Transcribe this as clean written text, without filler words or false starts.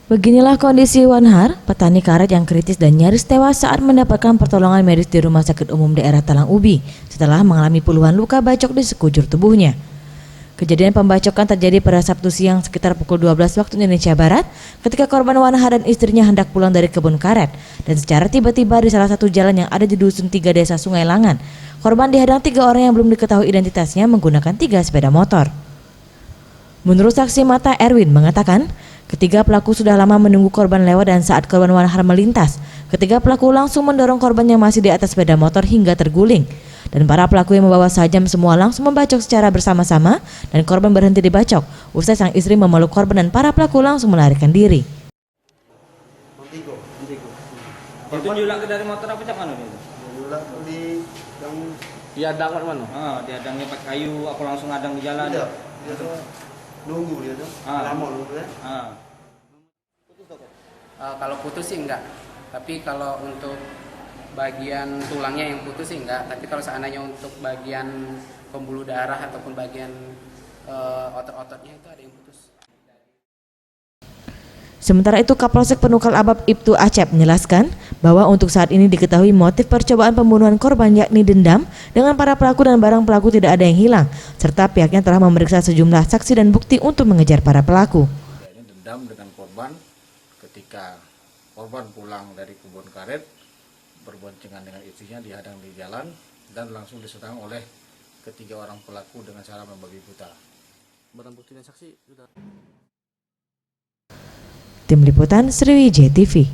Beginilah kondisi Wanhar, petani karet yang kritis dan nyaris tewas saat mendapatkan pertolongan medis di Rumah Sakit Umum Daerah Talang Ubi setelah mengalami puluhan luka bacok di sekujur tubuhnya. Kejadian pembacokan terjadi pada Sabtu siang sekitar pukul 12 waktu Indonesia Barat ketika korban Wanhar dan istrinya hendak pulang dari kebun karet dan secara tiba-tiba di salah satu jalan yang ada di Dusun 3 Desa Sungai Langan, korban dihadang 3 orang yang belum diketahui identitasnya menggunakan 3 sepeda motor. Menurut saksi mata Erwin mengatakan, ketiga pelaku sudah lama menunggu korban lewat dan saat korban Wanhar melintas, ketiga pelaku langsung mendorong korban yang masih di atas sepeda motor hingga terguling. Dan para pelaku yang membawa sajam semua langsung membacok secara bersama-sama dan korban berhenti dibacok. Usai sang istri memeluk korban dan para pelaku langsung melarikan diri. Itu nyulak dari motor apa cak mana itu? Nyulak di yang Diadang kan mana? Diadangnya pakai kayu, aku langsung adang di jalan. tidak, dia tuh nunggu dia tuh, lama nunggu ya. Kalau putus sih enggak, tapi kalau untuk bagian tulangnya yang putus sih enggak, tapi kalau seandainya untuk bagian pembuluh darah ataupun bagian otot-ototnya itu ada yang putus. Sementara itu Kapolsek Penukal Abab Ibtu Acep menjelaskan bahwa untuk saat ini diketahui motif percobaan pembunuhan korban yakni dendam dengan para pelaku dan barang pelaku tidak ada yang hilang, serta pihaknya telah memeriksa sejumlah saksi dan bukti untuk mengejar para pelaku. Ini dendam dengan korban ketika korban pulang dari kebun karet berboncengan dengan istrinya dihadang di jalan dan langsung diserang oleh ketiga orang pelaku dengan cara membabi buta. Barang bukti dan saksi sudah. Tim Liputan Sriwijaya TV.